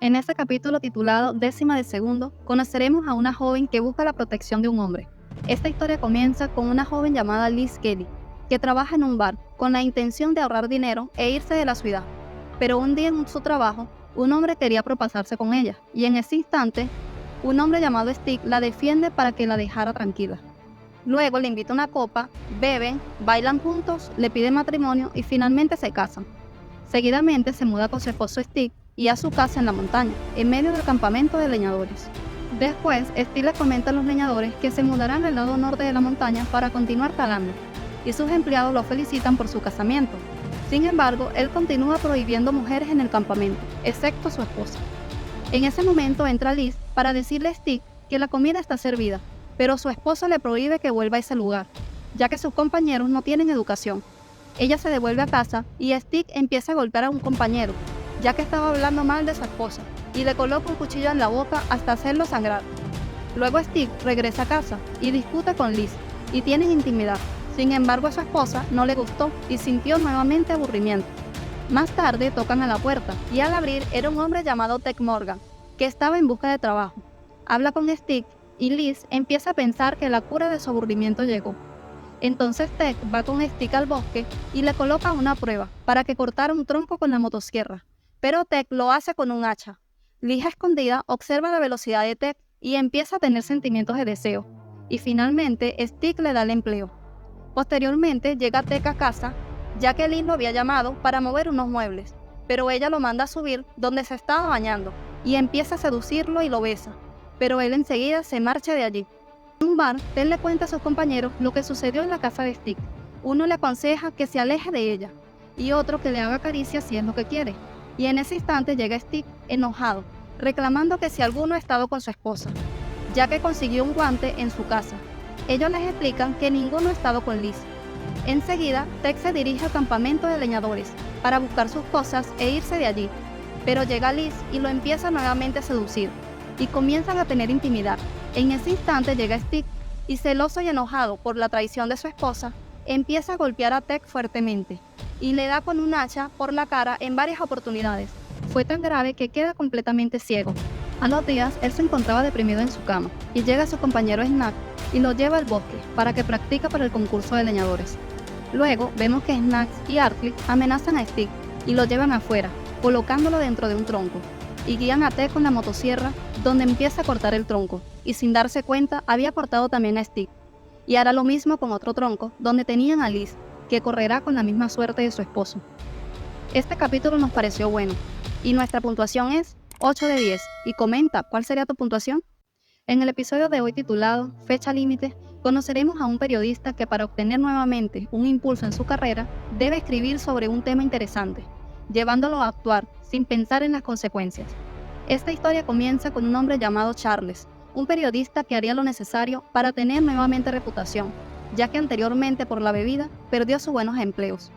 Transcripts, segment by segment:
En este capítulo titulado Décima de segundo, conoceremos a una joven que busca la protección de un hombre. Esta historia comienza con una joven llamada Liz Kelly, que trabaja en un bar con la intención de ahorrar dinero e irse de la ciudad. Pero un día en su trabajo, un hombre quería propasarse con ella, y en ese instante, un hombre llamado Stick la defiende para que la dejara tranquila. Luego le invita a una copa, beben, bailan juntos, le pide matrimonio y finalmente se casan. Seguidamente se muda con su esposo Stick y a su casa en la montaña, en medio del campamento de leñadores. Después, Stick le comenta a los leñadores que se mudarán al lado norte de la montaña para continuar talando, y sus empleados lo felicitan por su casamiento. Sin embargo, él continúa prohibiendo mujeres en el campamento, excepto su esposa. En ese momento entra Liz para decirle a Stick que la comida está servida, pero su esposo le prohíbe que vuelva a ese lugar, ya que sus compañeros no tienen educación. Ella se devuelve a casa y Stick empieza a golpear a un compañero, ya que estaba hablando mal de su esposa, y le coloca un cuchillo en la boca hasta hacerlo sangrar. Luego Stick regresa a casa y discute con Liz, y tienen intimidad. Sin embargo, a su esposa no le gustó y sintió nuevamente aburrimiento. Más tarde tocan a la puerta, y al abrir era un hombre llamado Tech Morgan, que estaba en busca de trabajo. Habla con Stick, y Liz empieza a pensar que la cura de su aburrimiento llegó. Entonces Tech va con Stick al bosque y le coloca una prueba para que cortara un tronco con la motosierra, pero Tech lo hace con un hacha. Liz escondida observa la velocidad de Tech y empieza a tener sentimientos de deseo, y finalmente Stick le da el empleo. Posteriormente llega Tech a casa, ya que Liz lo había llamado para mover unos muebles, pero ella lo manda a subir donde se estaba bañando y empieza a seducirlo y lo besa, pero él enseguida se marcha de allí. En un bar, Ted le cuenta a sus compañeros lo que sucedió en la casa de Stick. Uno le aconseja que se aleje de ella y otro que le haga caricias si es lo que quiere. Y en ese instante llega Stick enojado, reclamando que si alguno ha estado con su esposa, ya que consiguió un guante en su casa. Ellos les explican que ninguno ha estado con Liz. Enseguida, Ted se dirige al campamento de leñadores para buscar sus cosas e irse de allí. Pero llega Liz y lo empieza nuevamente a seducir, y comienzan a tener intimidad. En ese instante llega Stick y, celoso y enojado por la traición de su esposa, empieza a golpear a Tech fuertemente y le da con un hacha por la cara en varias oportunidades. Fue tan grave que queda completamente ciego. A los días, él se encontraba deprimido en su cama y llega su compañero Snack y lo lleva al bosque para que practique para el concurso de leñadores. Luego vemos que Snacks y Arkley amenazan a Stick y lo llevan afuera, colocándolo dentro de un tronco, y guían a Ted con la motosierra, donde empieza a cortar el tronco, y sin darse cuenta había cortado también a Stick, y hará lo mismo con otro tronco, donde tenían a Liz, que correrá con la misma suerte de su esposo. Este capítulo nos pareció bueno, y nuestra puntuación es 8 de 10, y comenta cuál sería tu puntuación. En el episodio de hoy titulado Fecha Límite, conoceremos a un periodista que para obtener nuevamente un impulso en su carrera, debe escribir sobre un tema interesante, llevándolo a actuar sin pensar en las consecuencias. Esta historia comienza con un hombre llamado Charles, un periodista que haría lo necesario para tener nuevamente reputación, ya que anteriormente por la bebida perdió sus buenos empleos.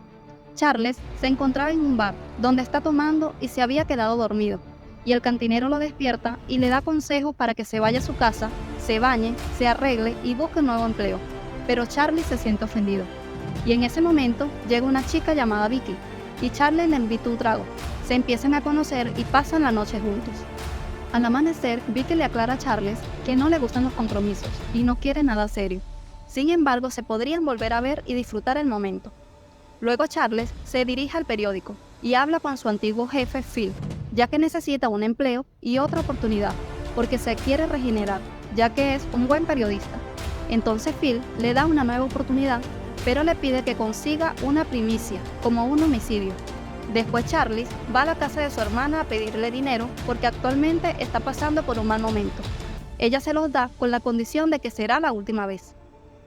Charles se encontraba en un bar donde está tomando y se había quedado dormido, y el cantinero lo despierta y le da consejos para que se vaya a su casa, se bañe, se arregle y busque un nuevo empleo, pero Charlie se siente ofendido. Y en ese momento llega una chica llamada Vicky, y Charlie le invita un trago. Se empiezan a conocer y pasan la noche juntos. Al amanecer, Vicky le aclara a Charles que no le gustan los compromisos y no quiere nada serio. Sin embargo, se podrían volver a ver y disfrutar el momento. Luego Charles se dirige al periódico y habla con su antiguo jefe Phil, ya que necesita un empleo y otra oportunidad, porque se quiere regenerar, ya que es un buen periodista. Entonces Phil le da una nueva oportunidad, pero le pide que consiga una primicia, como un homicidio. Después Charlie va a la casa de su hermana a pedirle dinero porque actualmente está pasando por un mal momento. Ella se los da con la condición de que será la última vez.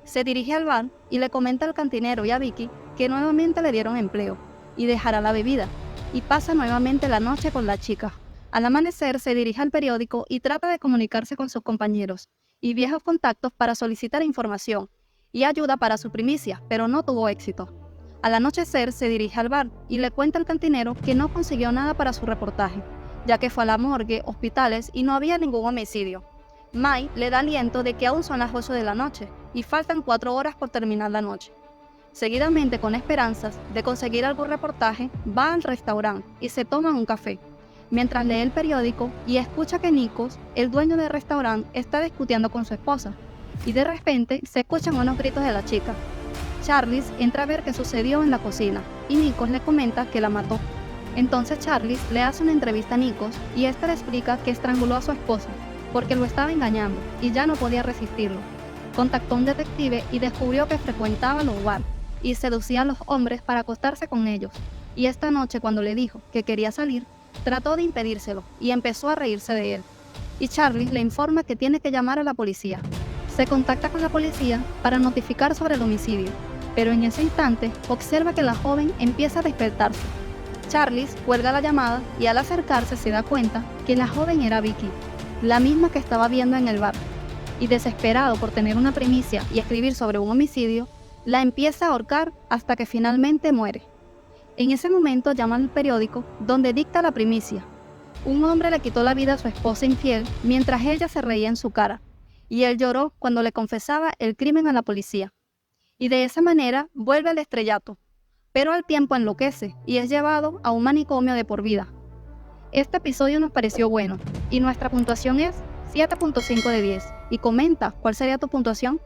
Se dirige al bar y le comenta al cantinero y a Vicky que nuevamente le dieron empleo y dejará la bebida, y pasa nuevamente la noche con la chica. Al amanecer se dirige al periódico y trata de comunicarse con sus compañeros y viejos contactos para solicitar información y ayuda para su primicia, pero no tuvo éxito. Al anochecer se dirige al bar y le cuenta al cantinero que no consiguió nada para su reportaje, ya que fue a la morgue, hospitales y no había ningún homicidio. Mai le da aliento de que aún son las 8 de la noche y faltan 4 horas por terminar la noche. Seguidamente, con esperanzas de conseguir algún reportaje, va al restaurante y se toman un café. mientras lee el periódico y escucha que Nikos, el dueño del restaurante, está discutiendo con su esposa, y de repente se escuchan unos gritos de la chica. Charles entra a ver qué sucedió en la cocina, y Nikos le comenta que la mató. Entonces Charles le hace una entrevista a Nikos y ésta le explica que estranguló a su esposa, porque lo estaba engañando y ya no podía resistirlo. Contactó a un detective y descubrió que frecuentaba los bares y seducía a los hombres para acostarse con ellos. Y esta noche, cuando le dijo que quería salir, trató de impedírselo y empezó a reírse de él. Y Charlie le informa que tiene que llamar a la policía. Se contacta con la policía para notificar sobre el homicidio, pero en ese instante observa que la joven empieza a despertarse. Charlie cuelga la llamada y al acercarse se da cuenta que la joven era Vicky, la misma que estaba viendo en el bar. Y desesperado por tener una primicia y escribir sobre un homicidio, la empieza a ahorcar hasta que finalmente muere. En ese momento llama al periódico donde dicta la primicia. Un hombre le quitó la vida a su esposa infiel mientras ella se reía en su cara, y él lloró cuando le confesaba el crimen a la policía. Y de esa manera vuelve al estrellato, pero al tiempo enloquece y es llevado a un manicomio de por vida. Este episodio nos pareció bueno, y nuestra puntuación es 7.5 de 10. Y comenta cuál sería tu puntuación.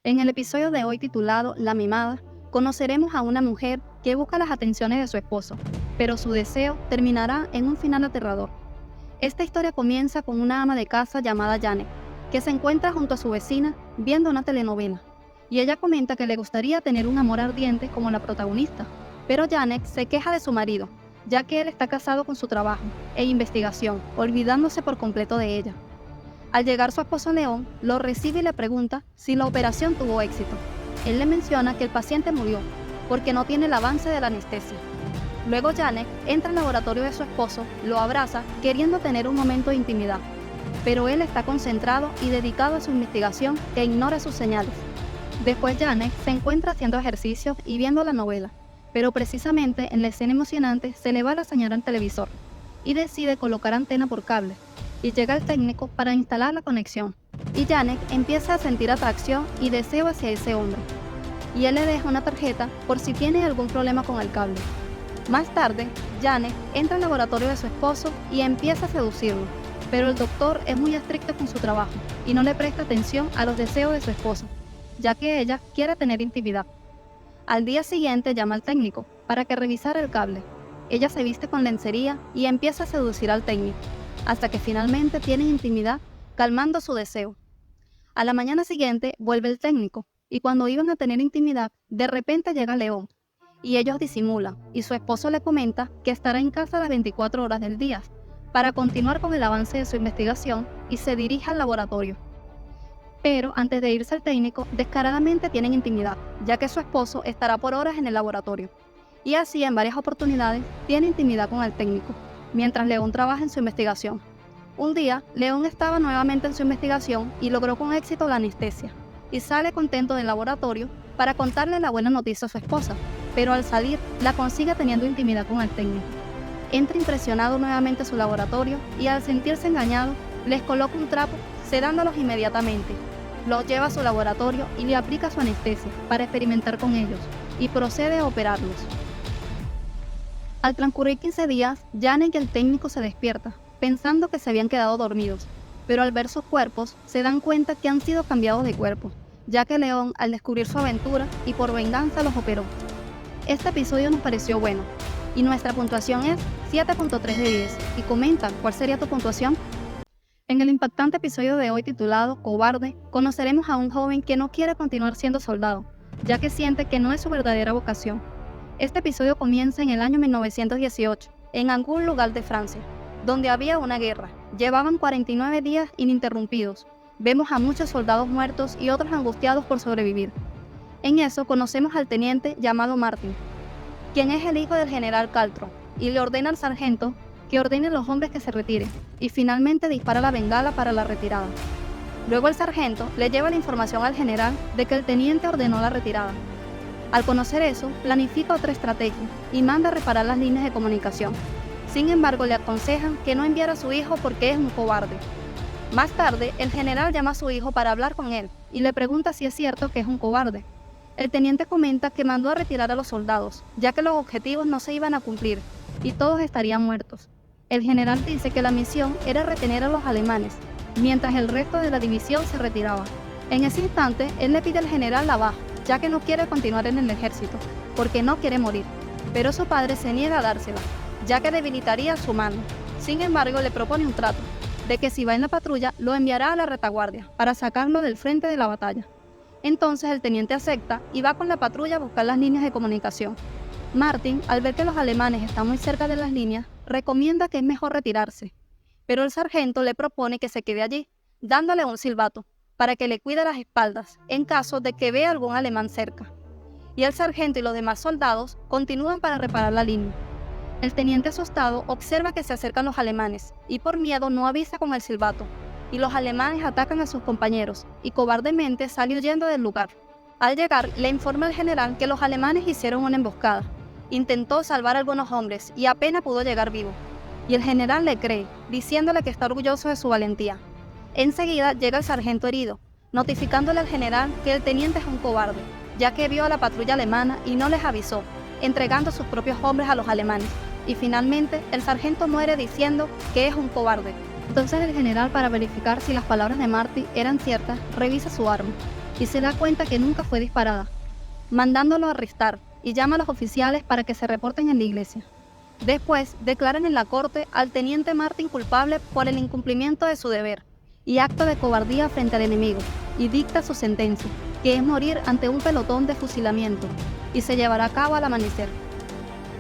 En el episodio de hoy titulado La Mimada, conoceremos a una mujer que busca las atenciones de su esposo, pero su deseo terminará en un final aterrador. Esta historia comienza con una ama de casa llamada Janet, que se encuentra junto a su vecina viendo una telenovela, y ella comenta que le gustaría tener un amor ardiente como la protagonista, pero Janet se queja de su marido, ya que él está casado con su trabajo e investigación, olvidándose por completo de ella. Al llegar su esposo León, lo recibe y le pregunta si la operación tuvo éxito. Él le menciona que el paciente murió, porque no tiene el avance de la anestesia. Luego Janet entra al laboratorio de su esposo, lo abraza, queriendo tener un momento de intimidad. Pero él está concentrado y dedicado a su investigación e ignora sus señales. Después Janet se encuentra haciendo ejercicios y viendo la novela, pero precisamente en la escena emocionante se le va la señal al televisor y decide colocar antena por cable. Y llega el técnico para instalar la conexión. Y Janet empieza a sentir atracción y deseo hacia ese hombre. Y él le deja una tarjeta por si tiene algún problema con el cable. Más tarde, Janet entra al laboratorio de su esposo y empieza a seducirlo. Pero el doctor es muy estricto con su trabajo y no le presta atención a los deseos de su esposa, ya que ella quiere tener intimidad. Al día siguiente llama al técnico para que revisara el cable. Ella se viste con lencería y empieza a seducir al técnico, hasta que finalmente tienen intimidad, calmando su deseo. A la mañana siguiente vuelve el técnico, y cuando iban a tener intimidad, de repente llega León, y ellos disimulan, y su esposo le comenta que estará en casa las 24 horas del día, para continuar con el avance de su investigación, y se dirige al laboratorio. Pero antes de irse al técnico, descaradamente tienen intimidad, ya que su esposo estará por horas en el laboratorio, y así en varias oportunidades tiene intimidad con el técnico, mientras León trabaja en su investigación. Un día, León estaba nuevamente en su investigación y logró con éxito la anestesia, y sale contento del laboratorio para contarle la buena noticia a su esposa, pero al salir, la consigue teniendo intimidad con el técnico. Entra impresionado nuevamente a su laboratorio y al sentirse engañado, les coloca un trapo sedándolos inmediatamente. Los lleva a su laboratorio y le aplica su anestesia para experimentar con ellos, y procede a operarlos. Al transcurrir 15 días, Janet y el técnico se despiertan, pensando que se habían quedado dormidos, pero al ver sus cuerpos, se dan cuenta que han sido cambiados de cuerpo, ya que León, al descubrir su aventura y por venganza, los operó. Este episodio nos pareció bueno, y nuestra puntuación es 7.3 de 10, y comenta cuál sería tu puntuación. En el impactante episodio de hoy titulado Cobarde, conoceremos a un joven que no quiere continuar siendo soldado, ya que siente que no es su verdadera vocación. Este episodio comienza en el año 1918, en algún lugar de Francia, donde había una guerra. Llevaban 49 días ininterrumpidos. Vemos a muchos soldados muertos y otros angustiados por sobrevivir. En eso conocemos al teniente llamado Martin, quien es el hijo del general Caltro, y le ordena al sargento que ordene a los hombres que se retiren, y finalmente dispara la bengala para la retirada. Luego el sargento le lleva la información al general de que el teniente ordenó la retirada. Al conocer eso, planifica otra estrategia y manda a reparar las líneas de comunicación. Sin embargo, le aconsejan que no enviara a su hijo porque es un cobarde. Más tarde, el general llama a su hijo para hablar con él y le pregunta si es cierto que es un cobarde. El teniente comenta que mandó a retirar a los soldados, ya que los objetivos no se iban a cumplir y todos estarían muertos. El general dice que la misión era retener a los alemanes, mientras el resto de la división se retiraba. En ese instante, él le pide al general la baja, ya que no quiere continuar en el ejército, porque no quiere morir. Pero su padre se niega a dársela, ya que debilitaría su mando. Sin embargo, le propone un trato, de que si va en la patrulla, lo enviará a la retaguardia, para sacarlo del frente de la batalla. Entonces el teniente acepta y va con la patrulla a buscar las líneas de comunicación. Martin, al ver que los alemanes están muy cerca de las líneas, recomienda que es mejor retirarse, pero el sargento le propone que se quede allí, dándole un silbato, para que le cuide las espaldas, en caso de que vea algún alemán cerca. Y el sargento y los demás soldados continúan para reparar la línea. El teniente asustado observa que se acercan los alemanes, y por miedo no avisa con el silbato, y los alemanes atacan a sus compañeros, y cobardemente sale huyendo del lugar. Al llegar, le informa al general que los alemanes hicieron una emboscada. Intentó salvar a algunos hombres y apenas pudo llegar vivo. Y el general le cree, diciéndole que está orgulloso de su valentía. Enseguida llega el sargento herido, notificándole al general que el teniente es un cobarde, ya que vio a la patrulla alemana y no les avisó, entregando sus propios hombres a los alemanes. Y finalmente, el sargento muere diciendo que es un cobarde. Entonces el general, para verificar si las palabras de Marty eran ciertas, revisa su arma y se da cuenta que nunca fue disparada, mandándolo a arrestar, y llama a los oficiales para que se reporten en la iglesia. Después, declaran en la corte al teniente Martin culpable por el incumplimiento de su deber y acto de cobardía frente al enemigo, y dicta su sentencia, que es morir ante un pelotón de fusilamiento, y se llevará a cabo al amanecer.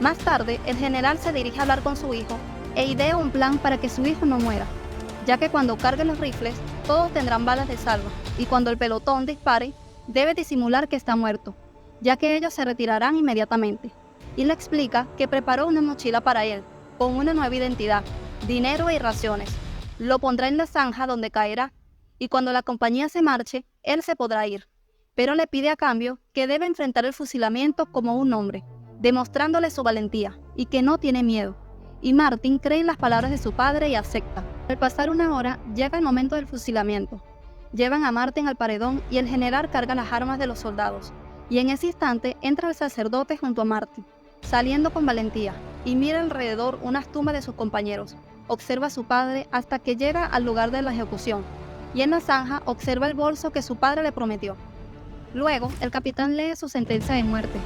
Más tarde, el general se dirige a hablar con su hijo e idea un plan para que su hijo no muera, ya que cuando carguen los rifles, todos tendrán balas de salva, y cuando el pelotón dispare, debe disimular que está muerto, ya que ellos se retirarán inmediatamente. Y le explica que preparó una mochila para él, con una nueva identidad, dinero y raciones. Lo pondrá en la zanja donde caerá, y cuando la compañía se marche, él se podrá ir. Pero le pide a cambio que debe enfrentar el fusilamiento como un hombre, demostrándole su valentía, y que no tiene miedo. Y Martin cree en las palabras de su padre y acepta. Al pasar una hora, llega el momento del fusilamiento. Llevan a Martin al paredón y el general carga las armas de los soldados. Y en ese instante entra el sacerdote junto a Martin, saliendo con valentía, y mira alrededor unas tumbas de sus compañeros. Observa a su padre hasta que llega al lugar de la ejecución, y en la zanja observa el bolso que su padre le prometió. Luego, el capitán lee su sentencia de muerte,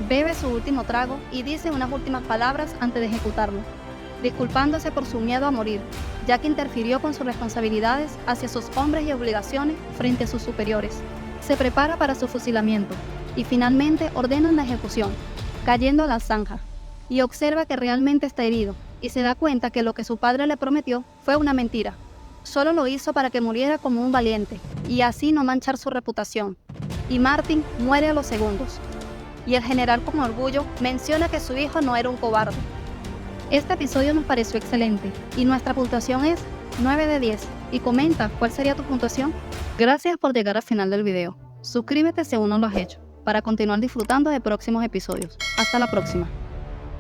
bebe su último trago y dice unas últimas palabras antes de ejecutarlo, disculpándose por su miedo a morir, ya que interfirió con sus responsabilidades hacia sus hombres y obligaciones frente a sus superiores. Se prepara para su fusilamiento, y finalmente ordenan la ejecución, cayendo a la zanja, y observa que realmente está herido, y se da cuenta que lo que su padre le prometió fue una mentira. Solo lo hizo para que muriera como un valiente, y así no manchar su reputación. Y Martin muere a los segundos. Y el general, con orgullo, menciona que su hijo no era un cobarde. Este episodio nos pareció excelente, y nuestra puntuación es 9 de 10. Y comenta cuál sería tu puntuación. Gracias por llegar al final del video. Suscríbete si aún no lo has hecho, para continuar disfrutando de próximos episodios. Hasta la próxima.